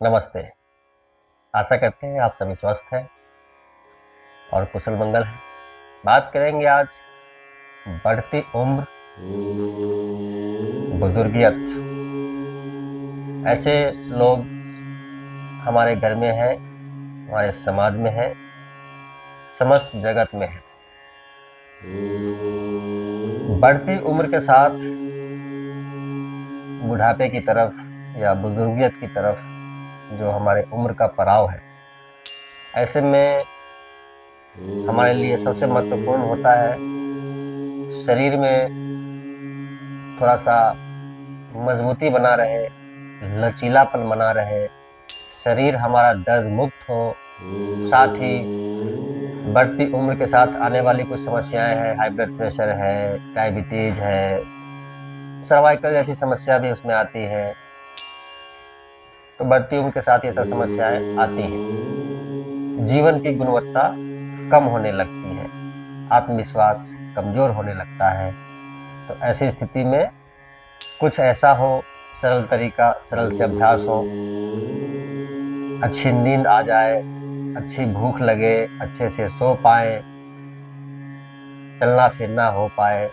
नमस्ते। आशा करते हैं आप सभी स्वस्थ हैं और कुशल मंगल हैं। बात करेंगे आज बढ़ती उम्र, बुजुर्गियत। ऐसे लोग हमारे घर में हैं, हमारे समाज में हैं, समस्त जगत में हैं। बढ़ती उम्र के साथ बुढ़ापे की तरफ या बुजुर्गियत की तरफ जो हमारे उम्र का पड़ाव है, ऐसे में हमारे लिए सबसे महत्वपूर्ण होता है शरीर में थोड़ा सा मजबूती बना रहे, लचीलापन बना रहे, शरीर हमारा दर्द मुक्त हो। साथ ही बढ़ती उम्र के साथ आने वाली कुछ समस्याएं हैं, हाई ब्लड प्रेशर है, डायबिटीज है, सर्वाइकल जैसी समस्या भी उसमें आती है। तो बढ़ती उम्र के साथ ये सब समस्याएं आती हैं। जीवन की गुणवत्ता कम होने लगती है, आत्मविश्वास कमजोर होने लगता है। तो ऐसी स्थिति में कुछ ऐसा हो, सरल तरीका, सरल से अभ्यास हो, अच्छी नींद आ जाए, अच्छी भूख लगे, अच्छे से सो पाए, चलना फिरना हो पाए,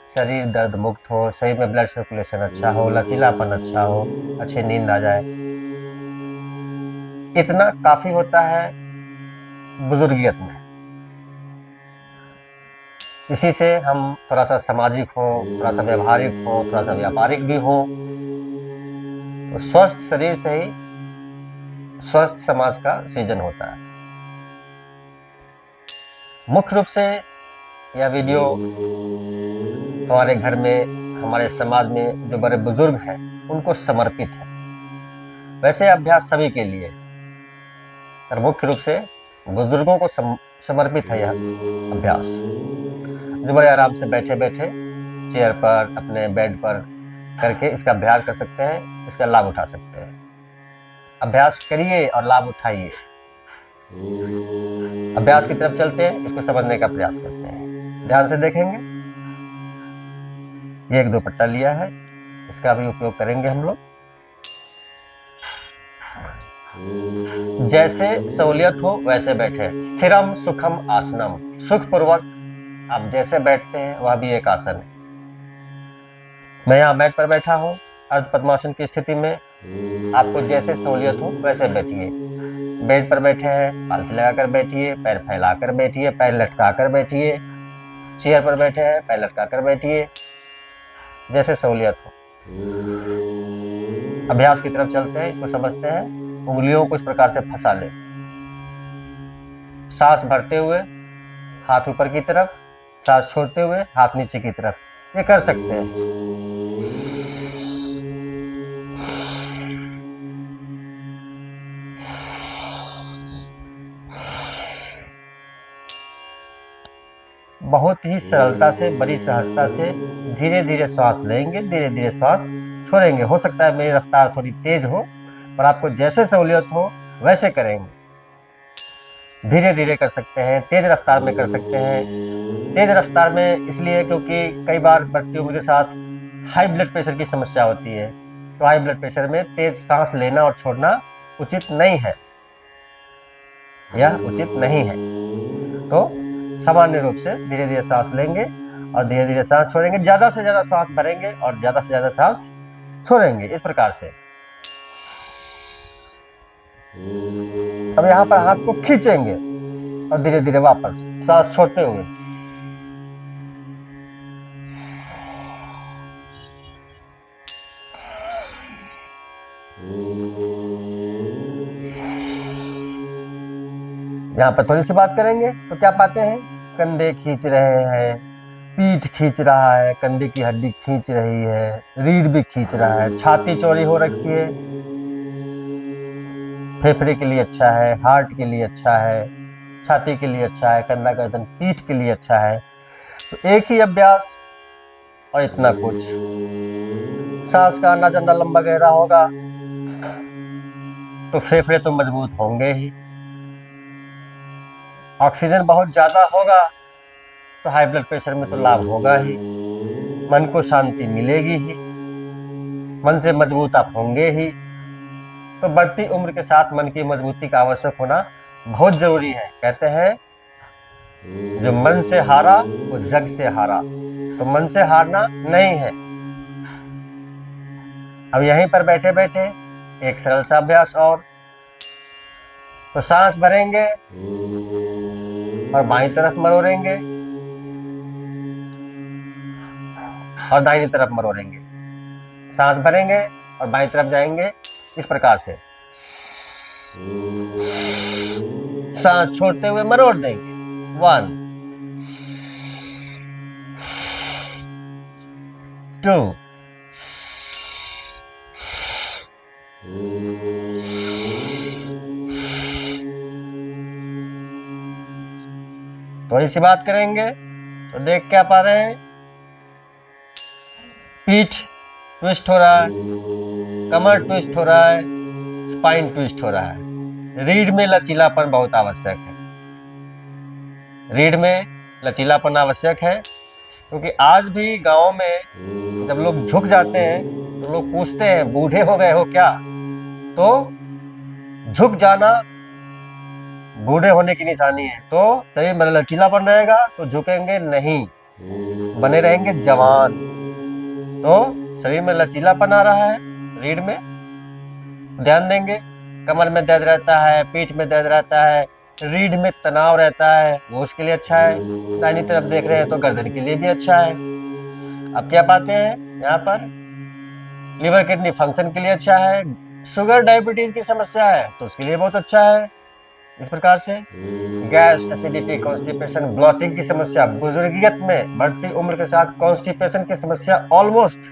शरीर दर्द मुक्त हो, शरीर में ब्लड सर्कुलेशन अच्छा हो, लचीलापन अच्छा हो, अच्छी नींद आ जाए, इतना काफी होता है बुजुर्गियत में। इसी से हम थोड़ा सा सामाजिक हो, थोड़ा सा व्यवहारिक हो, थोड़ा सा व्यापारिक भी हो। तो स्वस्थ शरीर से ही स्वस्थ समाज का सृजन होता है। मुख्य रूप से यह वीडियो हमारे घर में, हमारे समाज में जो बड़े बुजुर्ग हैं उनको समर्पित है। वैसे अभ्यास सभी के लिए है, पर मुख्य रूप से बुजुर्गों को समर्पित है यह अभ्यास। जो बड़े आराम से बैठे बैठे चेयर पर, अपने बेड पर करके इसका अभ्यास कर सकते हैं, इसका लाभ उठा सकते हैं। अभ्यास करिए और लाभ उठाइए। अभ्यास की तरफ चलते हैं, इसको समझने का प्रयास करते हैं। ध्यान से देखेंगे। ये एक दुपट्टा लिया है, इसका भी उपयोग करेंगे हम लोग। जैसे सहूलियत हो वैसे बैठे। स्थिरम सुखम आसनम, सुखपूर्वक आप जैसे बैठते हैं वह भी एक आसन है। मैं यहाँ मैट पर बैठा हूँ अर्ध पद्मासन की स्थिति में। आपको जैसे सहूलियत हो वैसे बैठिए। बेड पर बैठे हैं, पालथी लगाकर बैठिए, पैर फैलाकर बैठिए, पैर लटकाकर बैठिए। चेयर पर बैठे हैं, पैर लटकाकर बैठिए, जैसे सहूलियत हो। अभ्यास की तरफ चलते हैं, इसको समझते हैं। उंगलियों को इस प्रकार से फंसा लें। सांस भरते हुए हाथ ऊपर की तरफ, सांस छोड़ते हुए हाथ नीचे की तरफ, ये कर सकते हैं। बहुत ही सरलता से, बड़ी सहजता से धीरे धीरे सांस लेंगे, धीरे धीरे सांस छोड़ेंगे। हो सकता है मेरी रफ्तार थोड़ी तेज हो, पर आपको जैसे सहूलियत हो वैसे करेंगे। धीरे धीरे कर सकते हैं, तेज रफ्तार में कर सकते हैं। तेज रफ्तार में इसलिए क्योंकि कई बार बढ़ती उम्र के साथ हाई ब्लड प्रेशर की समस्या होती है। तो हाई ब्लड प्रेशर में तेज सांस लेना और छोड़ना उचित नहीं है, यह उचित नहीं है। तो सामान्य रूप से धीरे धीरे सांस लेंगे और धीरे धीरे सांस छोड़ेंगे। ज्यादा से ज्यादा सांस भरेंगे और ज्यादा से ज्यादा सांस छोड़ेंगे, इस प्रकार से। अब यहाँ पर हाथ को खींचेंगे और धीरे धीरे वापस सांस छोड़ते हुए। यहाँ पर थोड़ी सी बात करेंगे तो क्या पाते हैं? कंधे खींच रहे हैं, पीठ खींच रहा है, कंधे की हड्डी खींच रही है, रीढ़ भी खींच रहा है, छाती चौड़ी हो रखी है। फेफड़े के लिए अच्छा है, हार्ट के लिए अच्छा है, छाती के लिए अच्छा है, कंधा गर्दन पीठ के लिए अच्छा है। तो एक ही अभ्यास और इतना कुछ। सांस का आना जाना लंबा गहरा होगा तो फेफड़े तो मजबूत होंगे ही। ऑक्सीजन बहुत ज्यादा होगा तो हाई ब्लड प्रेशर में तो लाभ होगा ही। मन को शांति मिलेगी ही, मन से मजबूत आप होंगे ही। तो बढ़ती उम्र के साथ मन की मजबूती का आवश्यक होना बहुत जरूरी है। कहते हैं जो मन से हारा वो जग से हारा, तो मन से हारना नहीं है। अब यहीं पर बैठे बैठे एक सरल सा अभ्यास और, तो सांस भरेंगे और बाईं तरफ मरोड़ेंगे और दाहिनी तरफ मरोड़ेंगे। सांस भरेंगे और बाईं तरफ जाएंगे इस प्रकार से। सांस छोड़ते हुए मरोड़ देंगे। 1 2 थोड़ी सी बात करेंगे तो देख क्या पा रहे हैं, पीठ ट्विस्ट हो रहा है, कमर ट्विस्ट हो रहा है, स्पाइन ट्विस्ट हो रहा है। रीढ़ में लचीलापन बहुत आवश्यक है। रीढ़ में लचीलापन आवश्यक है क्योंकि आज भी गांव में जब लोग झुक जाते हैं तो लोग पूछते हैं बूढ़े हो गए हो क्या, तो झुक जाना बूढ़े होने की निशानी है। तो शरीर में लचीलापन रहेगा तो झुकेंगे नहीं, बने रहेंगे जवान। तो शरीर में लचीलापन आ रहा है, रीढ़ में ध्यान देंगे। कमर में दर्द रहता है, पीठ में दर्द रहता है, रीढ़ में तनाव रहता है, वो उसके लिए अच्छा है। दाहिनी तरफ देख रहे हैं तो गर्दन के लिए भी अच्छा है। अब क्या पाते हैं यहाँ पर, लिवर किडनी फंक्शन के लिए अच्छा है। शुगर डायबिटीज की समस्या है तो उसके लिए बहुत अच्छा है। इस प्रकार से गैस, एसिडिटी, कॉन्स्टिपेशन, ब्लॉटिंग की समस्या, बुजुर्गियत में बढ़ती उम्र के साथ कॉन्स्टिपेशन की समस्या ऑलमोस्ट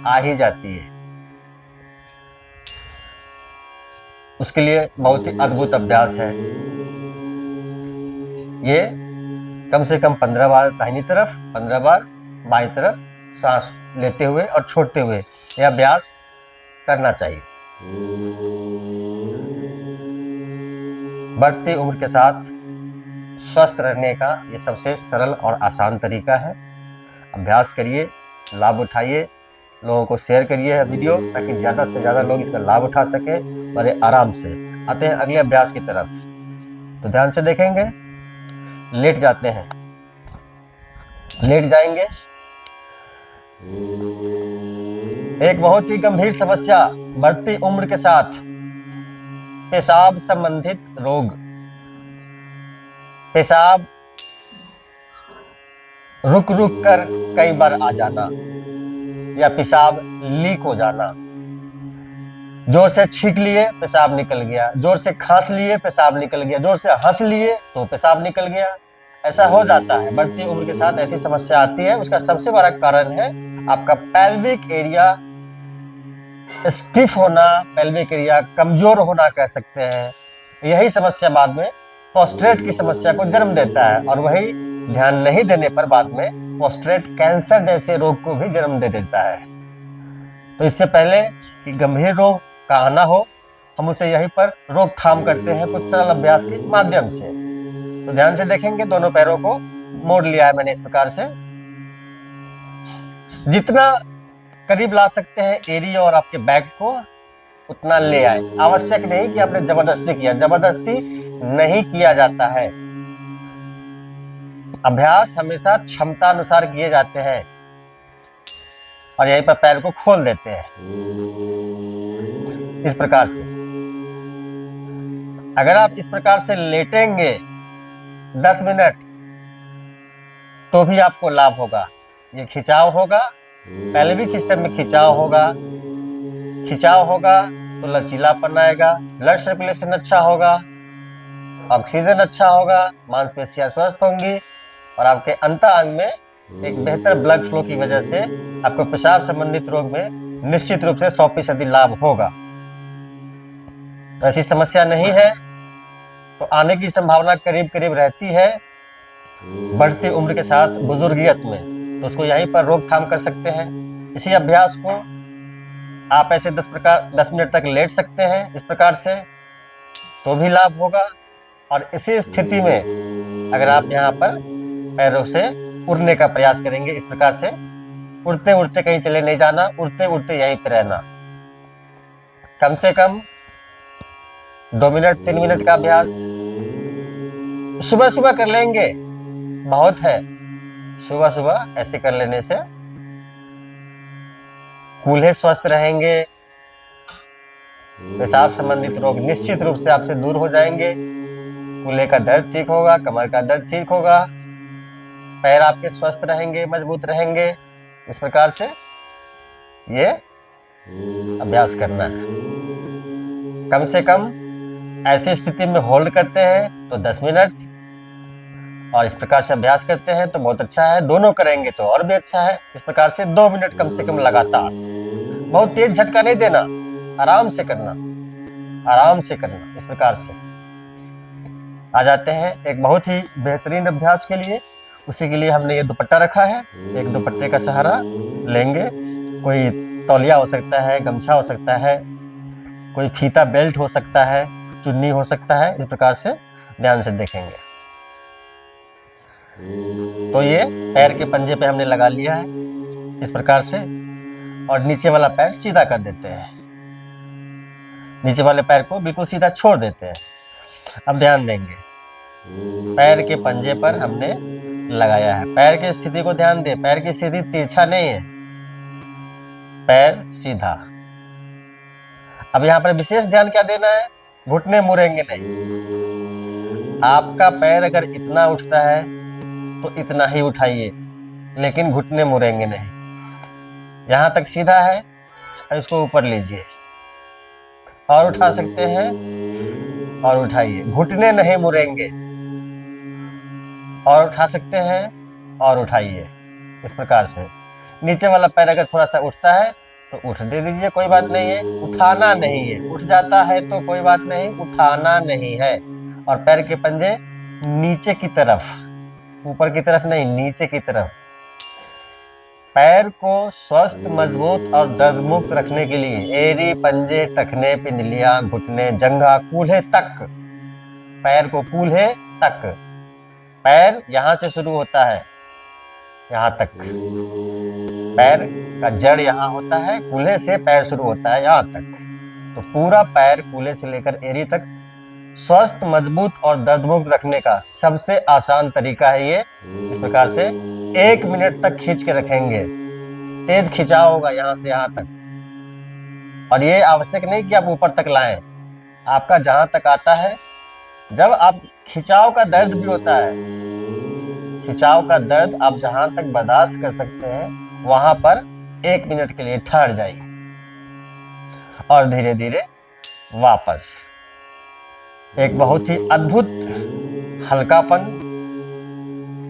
आ ही जाती है। उसके लिए बहुत ही अद्भुत अभ्यास है ये। कम से कम 15 बार दाहिनी तरफ, 15 बार बाईं तरफ सांस लेते हुए और छोड़ते हुए यह अभ्यास करना चाहिए। बढ़ती उम्र के साथ स्वस्थ रहने का ये सबसे सरल और आसान तरीका है। अभ्यास करिए, लाभ उठाइए, लोगों को शेयर करिए वीडियो ताकि ज़्यादा से ज़्यादा लोग इसका लाभ उठा सके बड़े आराम से। आते हैं अगले अभ्यास की तरफ, तो ध्यान से देखेंगे। लेट जाते हैं, लेट जाएंगे। एक बहुत ही गंभीर समस्या बढ़ती उम्र के साथ पेशाब संबंधित रोग, पेशाब रुक रुक कर कई बार आ जाना या पेशाब लीक हो जाना। जोर से छींक लिए पेशाब निकल गया, जोर से खांस लिए पेशाब निकल गया, जोर से हंस लिए तो पेशाब निकल गया। ऐसा हो जाता है, बढ़ती उम्र के साथ ऐसी समस्या आती है। उसका सबसे बड़ा कारण है आपका पेल्विक एरिया स्टिफ होना, पेल्विक एरिया कमजोर होना कह सकते हैं। यही समस्या बाद में प्रोस्टेट की समस्या को जन्म देता है और वही ध्यान नहीं देने पर बाद में प्रोस्टेट कैंसर जैसे रोग को भी जन्म दे देता है। तो इससे पहले कि गंभीर रोग का आना हो, हम उसे यहीं पर रोकथाम करते हैं कुछ सरल अभ्यास के माध्यम से। तो ध्यान से देखेंगे, दोनों पैरों को मोड़ लिया है मैंने इस प्रकार से। जितना करीब ला सकते हैं एरी और आपके बैक को उतना ले आए। आवश्यक नहीं कि आपने जबरदस्ती किया, जबरदस्ती नहीं किया जाता है। अभ्यास हमेशा क्षमता अनुसार किए जाते हैं और यहीं पर पैर को खोल देते हैं इस प्रकार से। अगर आप इस प्रकार से लेटेंगे 10 मिनट तो भी आपको लाभ होगा। ये खिंचाव होगा, पेल्विक हिस्से में खिंचाव होगा, खिंचाव होगा तो लचीलापन आएगा, ब्लड सर्कुलेशन अच्छा होगा, ऑक्सीजन अच्छा होगा, मांसपेशियां स्वस्थ होंगी और आपके अंत अंग में एक बेहतर ब्लड फ्लो की वजह से आपको पेशाब संबंधित रोग में निश्चित रूप से 100% लाभ होगा। तो ऐसी समस्या नहीं है तो आने की संभावना करीब करीब रहती है बढ़ती उम्र के साथ बुजुर्गियत में, तो उसको यहीं पर रोकथाम कर सकते हैं। इसी अभ्यास को आप ऐसे 10 मिनट तक लेट सकते हैं इस प्रकार से, तो भी लाभ होगा। और इसी स्थिति में अगर आप यहाँ पर पैरों से उड़ने का प्रयास करेंगे इस प्रकार से, उड़ते उड़ते कहीं चले नहीं जाना, उड़ते उड़ते यहीं पर रहना। कम से कम 2 मिनट 3 मिनट का अभ्यास सुबह सुबह कर लेंगे, बहुत है। सुबह सुबह ऐसे कर लेने से कूल्हे स्वस्थ रहेंगे, पेशाब संबंधित रोग निश्चित रूप से आपसे दूर हो जाएंगे। कूल्हे का दर्द ठीक होगा, कमर का दर्द ठीक होगा, पैर आपके स्वस्थ रहेंगे, मजबूत रहेंगे। इस प्रकार से ये अभ्यास करना है। कम से कम ऐसी स्थिति में होल्ड करते हैं तो 10 मिनट, और इस प्रकार से अभ्यास करते हैं तो बहुत अच्छा है। दोनों करेंगे तो और भी अच्छा है। इस प्रकार से 2 मिनट कम से कम लगातार, बहुत तेज झटका नहीं देना, आराम से करना, आराम से करना। इस प्रकार से आ जाते हैं एक बहुत ही बेहतरीन अभ्यास के लिए। उसी के लिए हमने ये दुपट्टा रखा है। एक दुपट्टे का सहारा लेंगे, कोई तौलिया हो सकता है, गमछा हो सकता है, कोई फीता बेल्ट हो सकता है, चुन्नी हो सकता है। इस प्रकार से ध्यान से देखेंगे तो ये पैर के पंजे पे हमने लगा लिया है इस प्रकार से, और नीचे वाला पैर सीधा कर देते हैं। नीचे वाले पैर को बिल्कुल सीधा छोड़ देते हैं। अब ध्यान देंगे, पैर के पंजे पर हमने लगाया है। पैर की स्थिति को ध्यान दें, पैर की स्थिति तिरछा नहीं है, पैर सीधा। अब यहाँ पर विशेष ध्यान क्या देना है, घुटने मुड़ेंगे नहीं। आपका पैर अगर इतना उठता है तो इतना ही उठाइए, लेकिन घुटने मुड़ेंगे नहीं। यहाँ तक सीधा है, इसको ऊपर लीजिए और उठा सकते हैं, और उठाइए, घुटने नहीं मुड़ेंगे। और उठा सकते हैं और उठाइए। इस प्रकार से नीचे वाला पैर अगर थोड़ा सा उठता है तो उठ दे दीजिए, कोई बात नहीं है, उठाना नहीं है। उठ जाता है तो कोई बात नहीं, उठाना नहीं है। और पैर के पंजे नीचे की तरफ, ऊपर की तरफ नहीं, नीचे की तरफ। पैर को स्वस्थ, मजबूत और दर्द मुक्त रखने के लिए एड़ी, पंजे, टखने, पिंडलियां, घुटने, जंघा, कूल्हे तक, पैर को कूल्हे तक। पैर यहां से शुरू होता है, यहां तक पैर का जड़ यहाँ होता है, कूल्हे से पैर शुरू होता है यहाँ तक। तो पूरा पैर कूल्हे से लेकर एड़ी तक स्वस्थ, मजबूत और दर्द मुक्त रखने का सबसे आसान तरीका है ये। इस प्रकार से 1 मिनट तक खींच के रखेंगे। तेज खिंचाव होगा यहाँ से यहाँ तक, और ये आवश्यक नहीं कि आप ऊपर तक लाएं, आपका जहां तक आता है। जब आप खिंचाव का दर्द भी होता है, खिंचाव का दर्द आप जहां तक बर्दाश्त कर सकते हैं वहां पर 1 मिनट के लिए ठहर जाइए, और धीरे धीरे वापस। एक बहुत ही अद्भुत हल्कापन,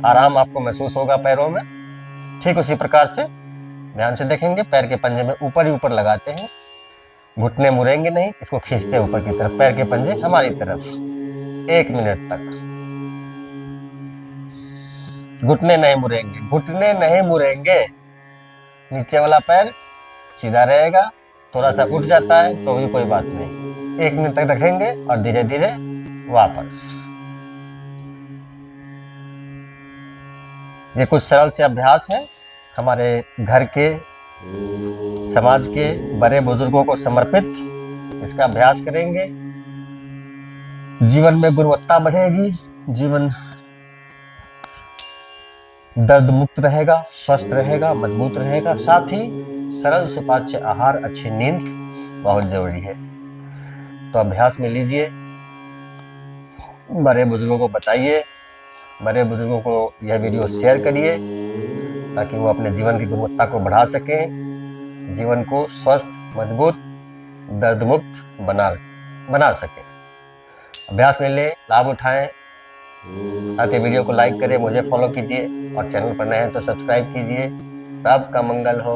आराम आपको महसूस होगा पैरों में। ठीक उसी प्रकार से ध्यान से देखेंगे, पैर के पंजे में ऊपर ही ऊपर लगाते हैं, घुटने मुड़ेंगे नहीं, इसको खींचते हैं ऊपर की तरफ, पैर के पंजे हमारी तरफ। 1 मिनट तक घुटने नहीं मुड़ेंगे, घुटने नहीं मुड़ेंगे। नीचे वाला पैर सीधा रहेगा, थोड़ा सा उठ जाता है तो भी कोई बात नहीं। 1 मिनट तक रखेंगे और धीरे धीरे वापस। ये कुछ सरल से अभ्यास है, हमारे घर के, समाज के बड़े बुजुर्गों को समर्पित। इसका अभ्यास करेंगे, जीवन में गुणवत्ता बढ़ेगी, जीवन दर्द मुक्त रहेगा, स्वस्थ रहेगा, मजबूत रहेगा। साथ ही सरल सुपाच्य आहार, अच्छी नींद बहुत जरूरी है। तो अभ्यास में लीजिए, बड़े बुजुर्गों को बताइए, बड़े बुजुर्गों को यह वीडियो शेयर करिए, ताकि वो अपने जीवन की गुणवत्ता को बढ़ा सकें, जीवन को स्वस्थ, मजबूत, दर्द मुक्त बना सकें। अभ्यास में ले, लाभ उठाएं। साथ ही वीडियो को लाइक करें, मुझे फॉलो कीजिए, और चैनल पर नए हैं तो सब्सक्राइब कीजिए। सबका मंगल हो।